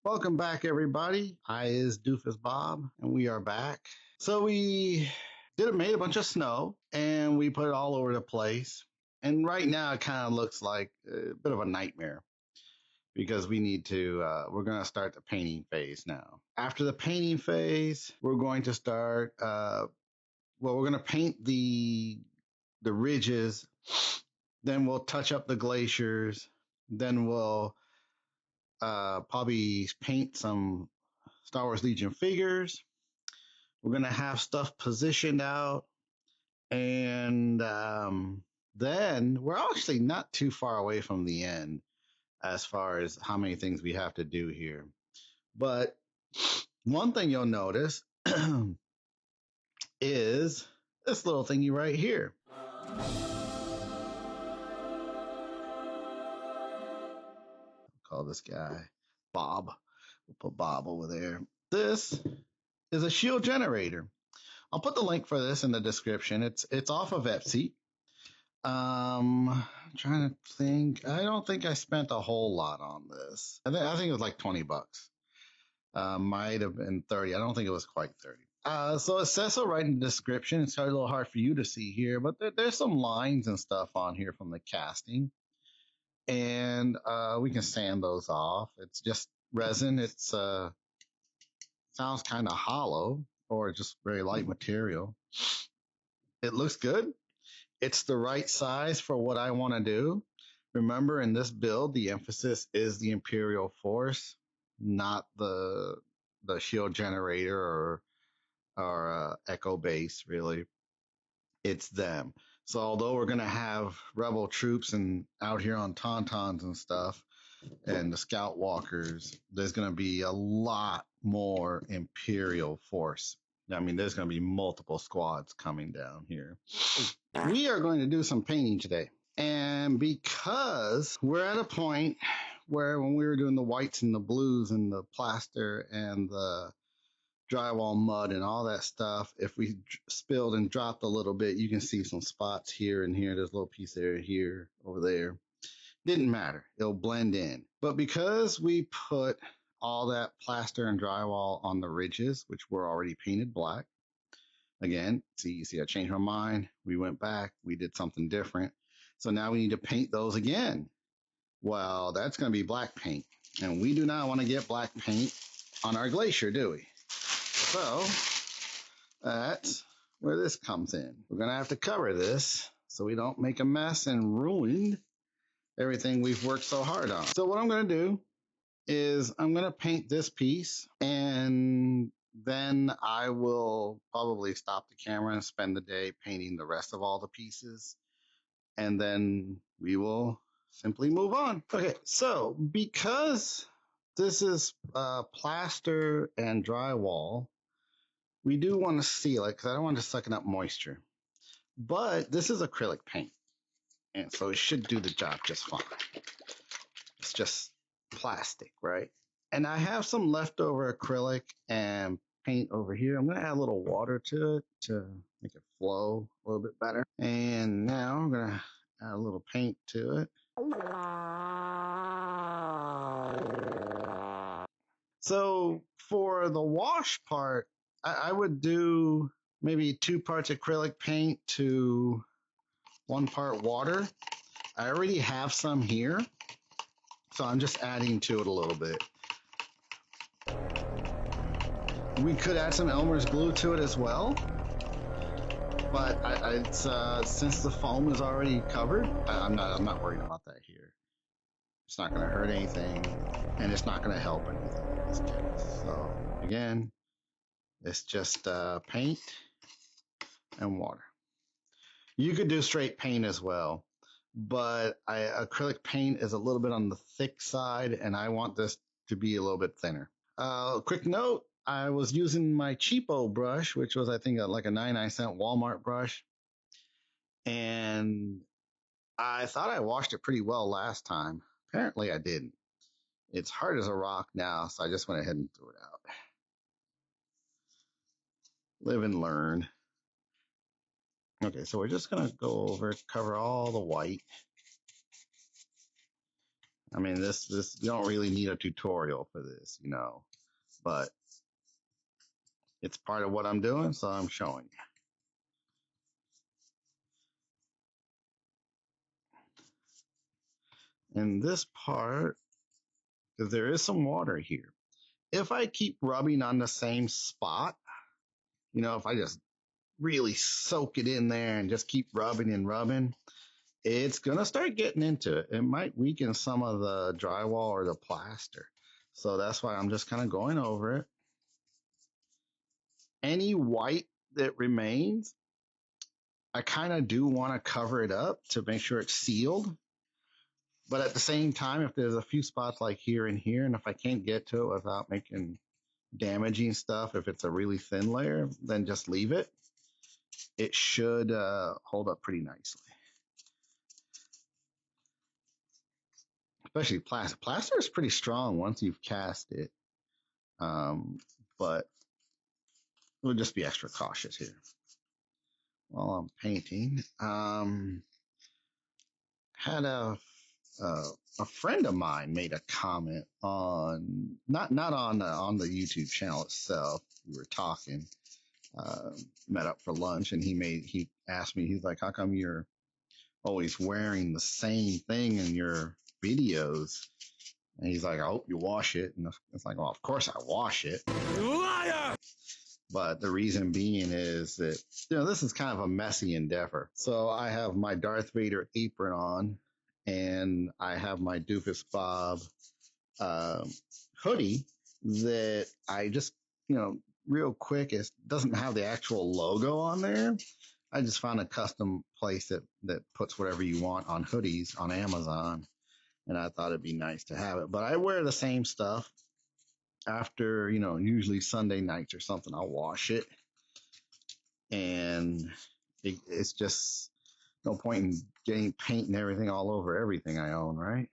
Welcome back, everybody. I is Doofus Bob, and we are back. So we made a bunch of snow, and we put it all over the place. And right now, it kind of looks like a bit of a nightmare because we're going to start the painting phase now. After the painting phase, we're going to start. We're going to paint the ridges. Then we'll touch up the glaciers. Then we'll probably paint some Star Wars Legion figures. We're going to have stuff positioned out. And then we're actually not too far away from the end as far as how many things we have to do here. But one thing you'll notice is this little thingy right here. Call this guy Bob. We'll put Bob over there. This is a shield generator. I'll put the link for this in the description. It's off of Etsy. I'm trying to think. I don't think I spent a whole lot on this. I think it was like $20. Might have been 30. I don't think it was quite 30. So it says so right in the description. It's probably a little hard for you to see here, but there's some lines and stuff on here from the casting, and we can sand those off. It's just resin. It's sounds kind of hollow or just very light material. It looks good. It's the right size for what I want to do. Remember, in this build, the emphasis is the Imperial Force, not the shield generator or Echo Base. Really, it's them. So although we're gonna have Rebel troops and out here on Tauntauns and stuff, and the Scout Walkers, there's gonna be a lot more Imperial Force. I mean, there's gonna be multiple squads coming down here. We are going to do some painting today. And because we're at a point where when we were doing the whites and the blues and the plaster and the drywall mud and all that stuff, if we spilled and dropped a little bit, you can see some spots here and here. There's a little piece there, here, over there. Didn't matter. It'll blend in. But because we put all that plaster and drywall on the ridges, which were already painted black, again, you see, I changed my mind. We went back. We did something different. So now we need to paint those again. Well, that's going to be black paint. And we do not want to get black paint on our glacier, do we? So that's where this comes in. We're going to have to cover this so we don't make a mess and ruin everything we've worked so hard on. So what I'm going to do is I'm going to paint this piece, and then I will probably stop the camera and spend the day painting the rest of all the pieces, and then we will simply move on. Okay, so because this is plaster and drywall, we do want to seal it because I don't want to suck up moisture. But this is acrylic paint, and so it should do the job just fine. It's just plastic, right? And I have some leftover acrylic and paint over here. I'm going to add a little water to it to make it flow a little bit better. And now I'm going to add a little paint to it. So for the wash part, I would do maybe 2 parts acrylic paint to 1 part water. I already have some here, so I'm just adding to it a little bit. We could add some Elmer's glue to it as well, but it's since the foam is already covered, I'm not worried about that here. It's not going to hurt anything, and it's not going to help anything in this case. So again, it's just paint and water. You could do straight paint as well, but acrylic paint is a little bit on the thick side, and I want this to be a little bit thinner. Quick note, I was using my cheapo brush, which was, I think, like a 99-cent Walmart brush. And I thought I washed it pretty well last time. Apparently I didn't. It's hard as a rock now, so I just went ahead and threw it out. Live and learn. Okay, so we're just going to go over, cover all the white. I mean, this you don't really need a tutorial for this, you know, but it's part of what I'm doing, so I'm showing you. And this part, because there is some water here. If I keep rubbing on the same spot, you know, if I just really soak it in there and just keep rubbing and rubbing, it's going to start getting into it. It might weaken some of the drywall or the plaster. So that's why I'm just kind of going over it. Any white that remains, I kind of do want to cover it up to make sure it's sealed. But at the same time, if there's a few spots like here and here, and if I can't get to it without making damaging stuff, if it's a really thin layer, then just leave it. It should hold up pretty nicely. Especially plaster. Plaster is pretty strong once you've cast it. But we'll just be extra cautious here while I'm painting. Had a friend of mine made a comment on not on the YouTube channel itself. We were talking, met up for lunch, and he asked me, he's like, "How come you're always wearing the same thing in your videos?" And he's like, "I hope you wash it." And it's like, "Well, of course I wash it." Liar! But the reason being is that, you know, this is kind of a messy endeavor. So I have my Darth Vader apron on, and I have my Doofus Bob hoodie that I just, you know, real quick, it doesn't have the actual logo on there. I just found a custom place that puts whatever you want on hoodies on Amazon, and I thought it'd be nice to have it. But I wear the same stuff after, you know, usually Sunday nights or something. I'll wash it, and it's just no point in getting paint and everything all over everything I own, right?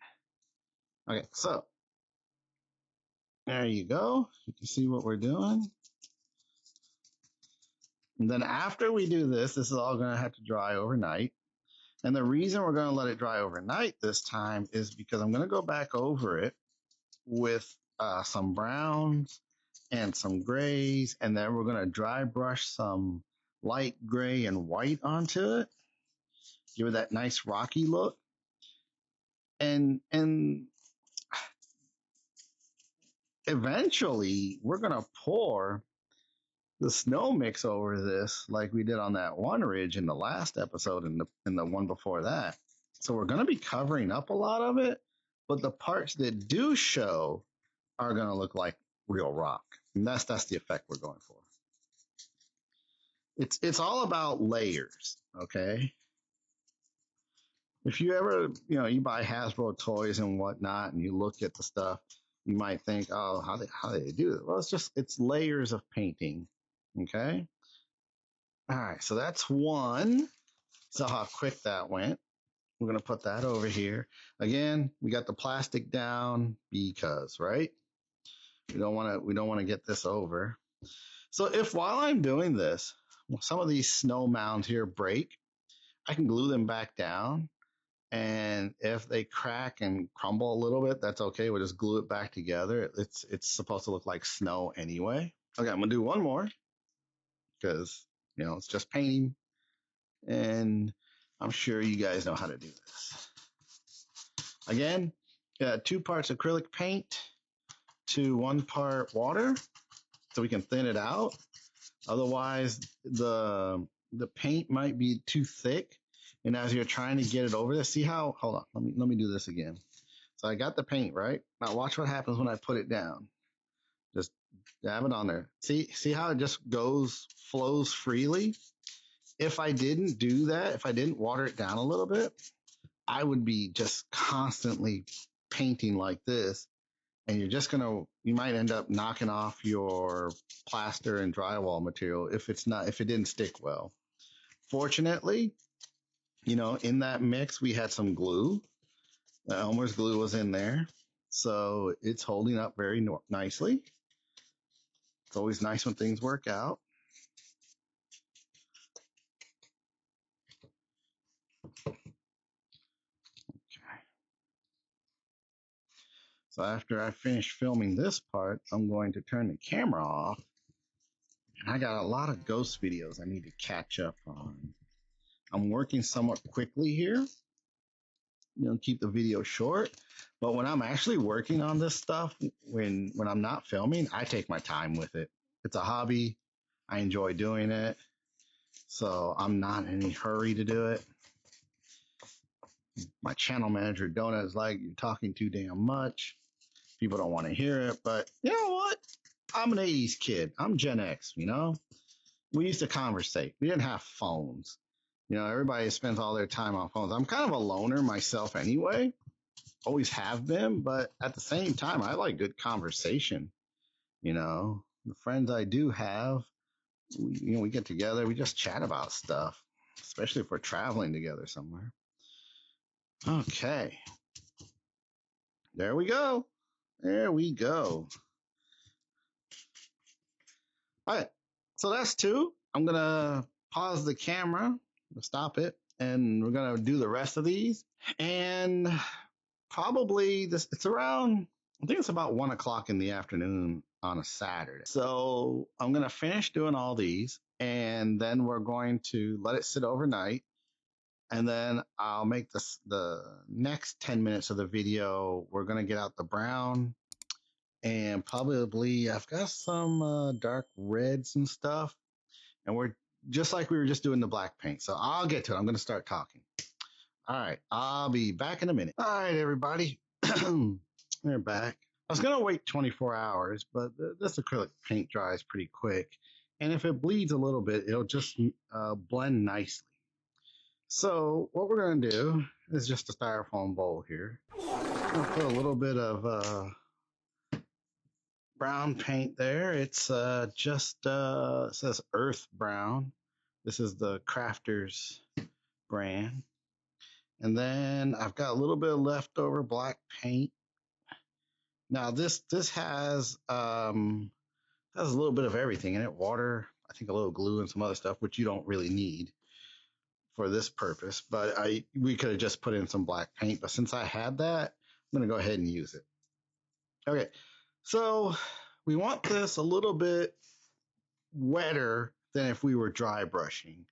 Okay, so there you go. You can see what we're doing. And then after we do this, this is all going to have to dry overnight. And the reason we're going to let it dry overnight this time is because I'm going to go back over it with some browns and some grays, and then we're going to dry brush some light gray and white onto it, give it that nice rocky look. And eventually we're going to pour the snow mix over this like we did on that one ridge in the last episode and the one before that. So we're going to be covering up a lot of it, but the parts that do show are going to look like real rock. And that's the effect we're going for. It's all about layers, okay? If you ever, you know, you buy Hasbro toys and whatnot, and you look at the stuff, you might think, oh, how do they do it? Well, it's layers of painting, okay? All right, so that's one. So how quick that went. We're gonna put that over here. Again, we got the plastic down because, right? We don't want to get this over. So if while I'm doing this, some of these snow mounds here break, I can glue them back down. And if they crack and crumble a little bit, that's okay. We'll just glue it back together. It's supposed to look like snow anyway. Okay, I'm gonna do one more because, you know, it's just painting, and I'm sure you guys know how to do this. Again, 2 parts acrylic paint to 1 part water so we can thin it out. Otherwise, the paint might be too thick. And as you're trying to get it over there, see how, hold on, let me do this again. So I got the paint, right? Now watch what happens when I put it down. Just dab it on there. See how it just flows freely? If I didn't do that, if I didn't water it down a little bit, I would be just constantly painting like this. And you might end up knocking off your plaster and drywall material if it didn't stick well. Fortunately, you know, in that mix, we had some glue. Elmer's glue was in there. So it's holding up very nicely. It's always nice when things work out. So after I finish filming this part, I'm going to turn the camera off. And I got a lot of ghost videos I need to catch up on. I'm working somewhat quickly here, keep the video short. But when I'm actually working on this stuff, when I'm not filming, I take my time with it. It's a hobby. I enjoy doing it. So I'm not in any hurry to do it. My channel manager, Donut, is like, you're talking too damn much. People don't want to hear it. But you know what? I'm an 80s kid. I'm Gen X, We used to conversate. We didn't have phones. Everybody spends all their time on phones. I'm kind of a loner myself anyway. Always have been, but at the same time, I like good conversation. The friends I do have, we get together, we just chat about stuff, especially if we're traveling together somewhere. Okay. There we go. There we go. All right. So that's two. I'm going to pause the camera, stop it, and we're going to do the rest of these. And probably it's around, I think it's about 1 o'clock in the afternoon on a Saturday. So I'm going to finish doing all these, and then we're going to let it sit overnight. And then I'll make the next 10 minutes of the video. We're going to get out the brown, and probably I've got some dark reds and stuff. And we're just like we were just doing the black paint. So I'll get to it. I'm going to start talking. All right. I'll be back in a minute. All right, everybody. They're back. I was going to wait 24 hours, but this acrylic paint dries pretty quick. And if it bleeds a little bit, it'll just blend nicely. So what we're going to do is just a styrofoam bowl here. I'm going to put a little bit of brown paint there. It's just it says Earth Brown. This is the Crafters brand. And then I've got a little bit of leftover black paint. Now this has a little bit of everything in it. Water, I think a little glue and some other stuff, which you don't really need for this purpose. But we could have just put in some black paint. But since I had that, I'm going to go ahead and use it. Okay, so we want this a little bit wetter than if we were dry brushing.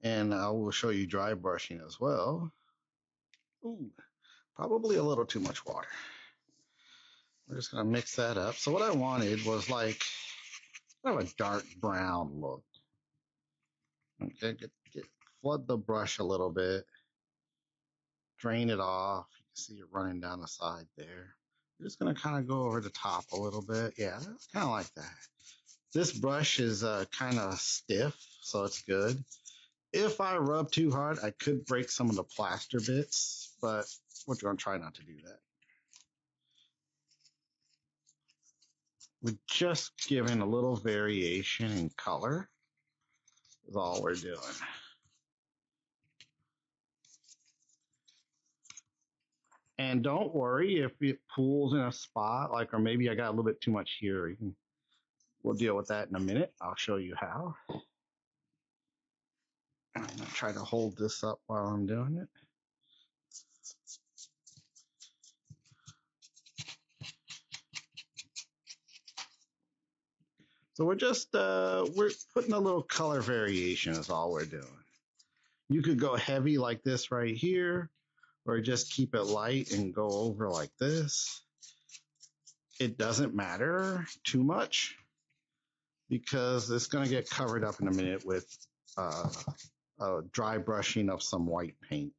And I will show you dry brushing as well. Ooh, probably a little too much water. We're just going to mix that up. So what I wanted was like kind of a dark brown look. Okay, flood the brush a little bit. Drain it off. You can see it running down the side there. We're just going to kind of go over the top a little bit. Yeah, it's kind of like that. This brush is kind of stiff, so it's good. If I rub too hard, I could break some of the plaster bits, but we're going to try not to do that. We're just giving a little variation in color is all we're doing. And don't worry if it pools in a spot, or maybe I got a little bit too much here. We'll deal with that in a minute. I'll show you how. I'm going to try to hold this up while I'm doing it. So we're just, we're putting a little color variation is all we're doing. You could go heavy like this right here, or just keep it light and go over like this. It doesn't matter too much because it's going to get covered up in a minute with dry brushing of some white paint.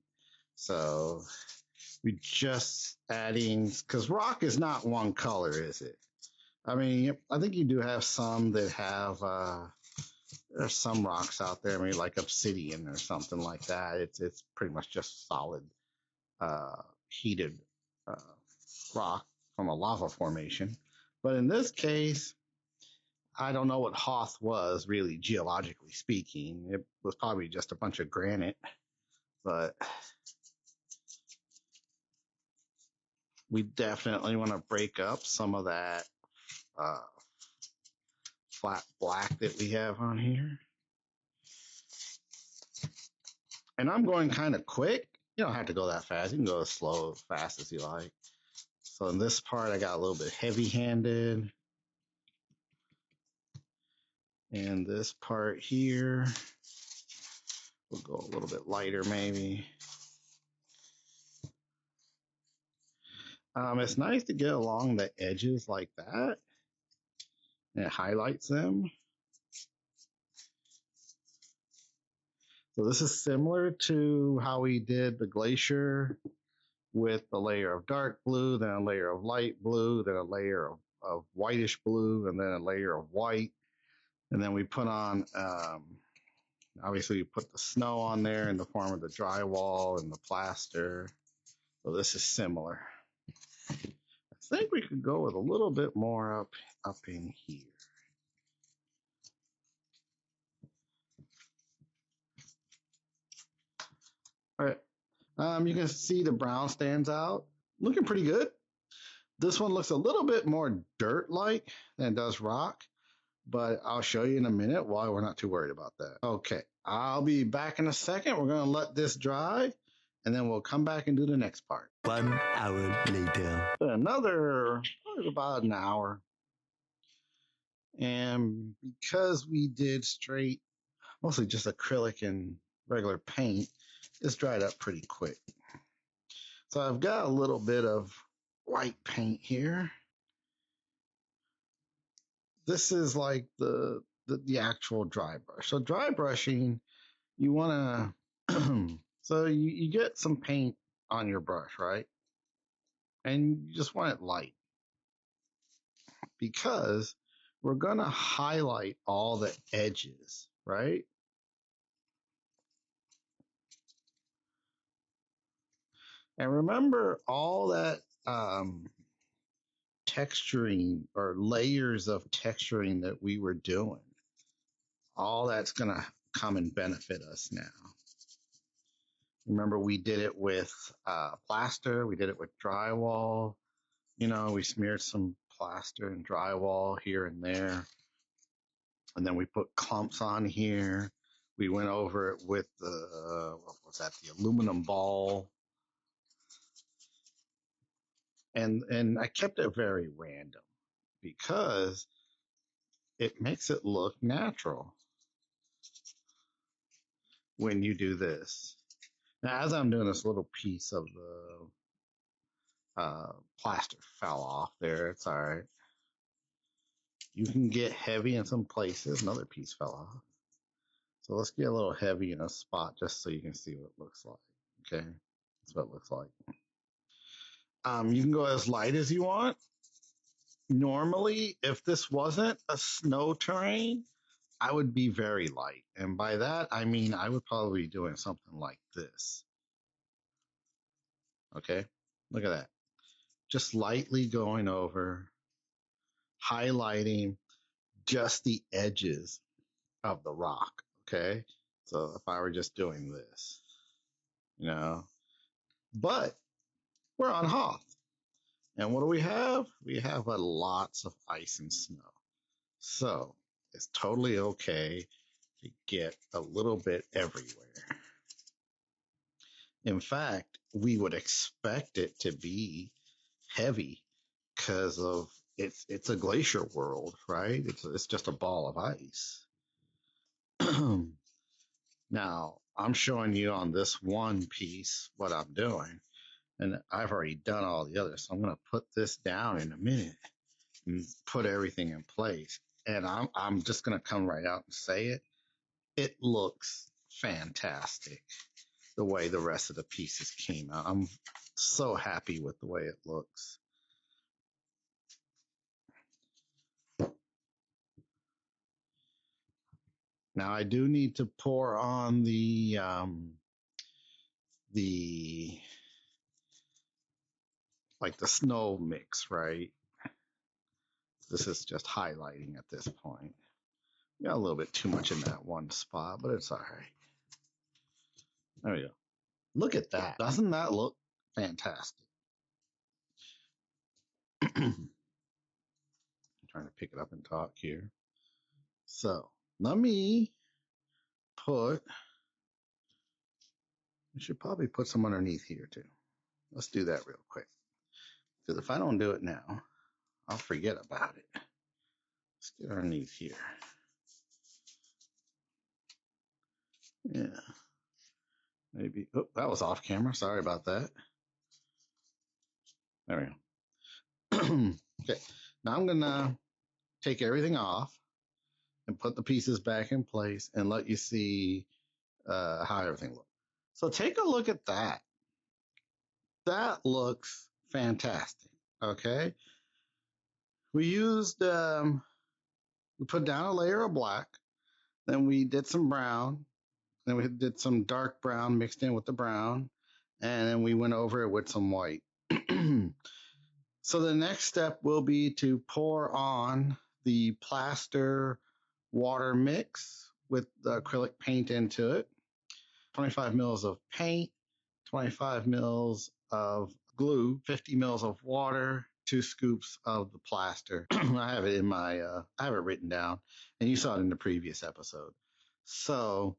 So we're just adding, because rock is not one color, is it? I mean, I think you do have some that have, there's some rocks out there, maybe like obsidian or something like that. It's pretty much just solid heated rock from a lava formation. But in this case, I don't know what Hoth was, really, geologically speaking. It was probably just a bunch of granite, but we definitely want to break up some of that flat black that we have on here. And I'm going kind of quick. You don't have to go that fast. You can go as slow, as fast as you like. So in this part, I got a little bit heavy-handed. And this part here, we'll go a little bit lighter maybe. It's nice to get along the edges like that. And it highlights them. So this is similar to how we did the glacier with a layer of dark blue, then a layer of light blue, then a layer of whitish blue, and then a layer of white. And then we put on, obviously we put the snow on there in the form of the drywall and the plaster. So this is similar. I think we could go with a little bit more up in here. All right, you can see the brown stands out, looking pretty good. This one looks a little bit more dirt-like than it does rock, but I'll show you in a minute why we're not too worried about that. Okay, I'll be back in a second. We're gonna let this dry, and then we'll come back and do the next part. 1 hour later. Another, about an hour. And because we did straight, mostly just acrylic and regular paint, this dried up pretty quick. So I've got a little bit of white paint here. This is like the actual dry brush. So dry brushing, you want to, so you get some paint on your brush, right? And you just want it light because we're going to highlight all the edges, right? And remember all that texturing or layers of texturing that we were doing. All that's going to come and benefit us now. Remember, we did it with plaster. We did it with drywall. You know, we smeared some plaster and drywall here and there. And then we put clumps on here. We went over it with the, what was that, the aluminum ball. And I kept it very random because it makes it look natural when you do this. Now, as I'm doing this, little piece of the plaster fell off there. It's all right. You can get heavy in some places. Another piece fell off. So let's get a little heavy in a spot just so you can see what it looks like. Okay, that's what it looks like. You can go as light as you want. Normally, if this wasn't a snow terrain, I would be very light. And by that, I mean I would probably be doing something like this. Okay, look at that. Just lightly going over, highlighting just the edges of the rock. Okay, so if I were just doing this, you know, but we're on Hoth. And what do we have? We have lots of ice and snow. So it's totally okay to get a little bit everywhere. In fact, we would expect it to be heavy because of it's a glacier world, right? It's just a ball of ice. Now, I'm showing you on this one piece what I'm doing, and I've already done all the others. So I'm going to put this down in a minute and put everything in place. And I'm just going to come right out and say it. It looks fantastic the way the rest of the pieces came out. I'm so happy with the way it looks. Now I do need to pour on the like the snow mix, right? This is just highlighting at this point. Got a little bit too much in that one spot, but it's all right. There we go. Look at that. Doesn't that look fantastic? I'm trying to pick it up and talk here. So let me put, we should probably put some underneath here too. Let's do that real quick. Because if I don't do it now, I'll forget about it. Let's get underneath here. Yeah. Maybe. Oh, that was off camera. Sorry about that. There we go. Okay. Now I'm going to take everything off and put the pieces back in place and let you see how everything looks. So take a look at that. That looks fantastic. Okay. We used, we put down a layer of black, then we did some brown, then we did some dark brown mixed in with the brown, and then we went over it with some white. So the next step will be to pour on the plaster water mix with the acrylic paint into it. 25 mils of paint, 25 mils of glue, 50 mils of water, 2 scoops of the plaster. I have it in my, I have it written down, and you saw it in the previous episode. So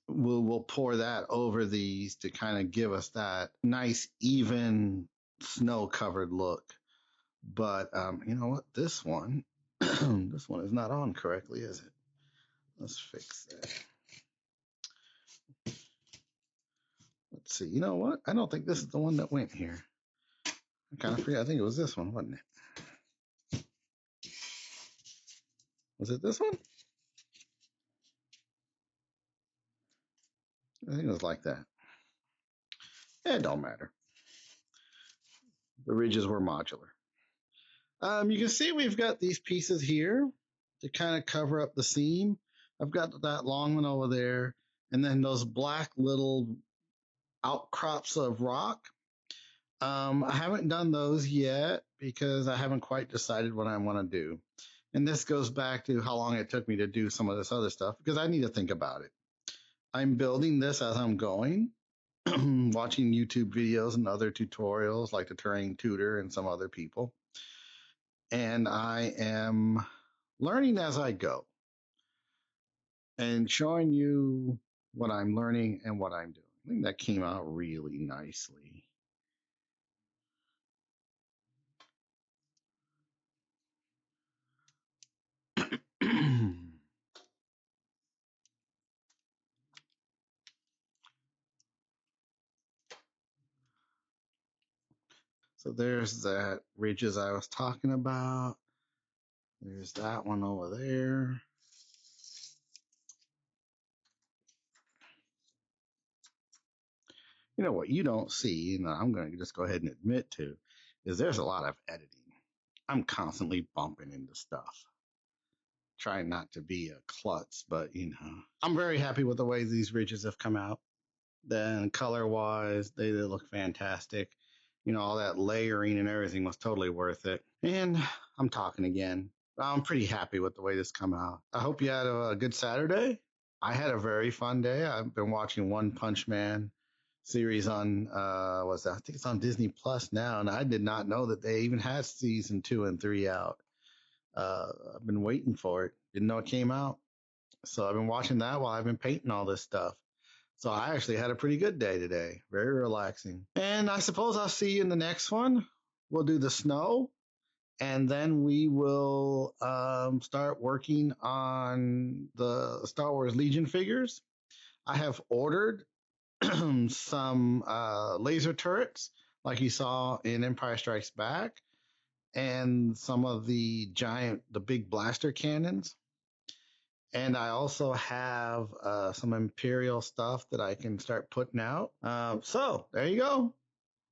we'll pour that over these to kind of give us that nice, even, snow-covered look. But you know what? This one, this one is not on correctly, is it? Let's fix that. Let's see. You know what? I don't think this is the one that went here. I kind of forget. I think it was this one, wasn't it? Was it this one? I think it was like that. It don't matter. The ridges were modular. You can see we've got these pieces here to kind of cover up the seam. I've got that long one over there, and then those black little outcrops of rock. I haven't done those yet because I haven't quite decided what I want to do. And this goes back to how long it took me to do some of this other stuff because I need to think about it. I'm building this as I'm going, watching YouTube videos and other tutorials like the Terrain Tutor and some other people. And I am learning as I go and showing you what I'm learning and what I'm doing. I think that came out really nicely. So there's that ridges I was talking about. There's that one over there. You know what you don't see, and I'm going to just go ahead and admit to, is there's a lot of editing. I'm constantly bumping into stuff. Trying not to be a klutz, but you know, I'm very happy with the way these ridges have come out. Then color-wise, they look fantastic. You know, all that layering and everything was totally worth it. And I'm talking again. I'm pretty happy with the way this come out. I hope you had a good Saturday. I had a very fun day. I've been watching One Punch Man series on what's that? I think it's on Disney Plus now, and I did not know that they even had season 2 and 3 out. I've been waiting for it. Didn't know it came out. So I've been watching that while I've been painting all this stuff. So I actually had a pretty good day today. Very relaxing. And I suppose I'll see you in the next one. We'll do the snow. And then we will start working on the Star Wars Legion figures. I have ordered some laser turrets like you saw in Empire Strikes Back and some of the big blaster cannons. And I also have some Imperial stuff that I can start putting out. So there you go.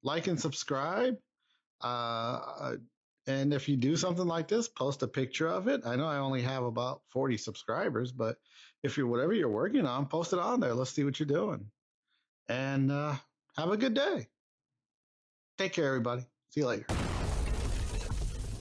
Like and subscribe. And if you do something like this, post a picture of it. I know I only have about 40 subscribers, but if you're whatever you're working on, post it on there. Let's see what you're doing. And have a good day. Take care, everybody. See you later.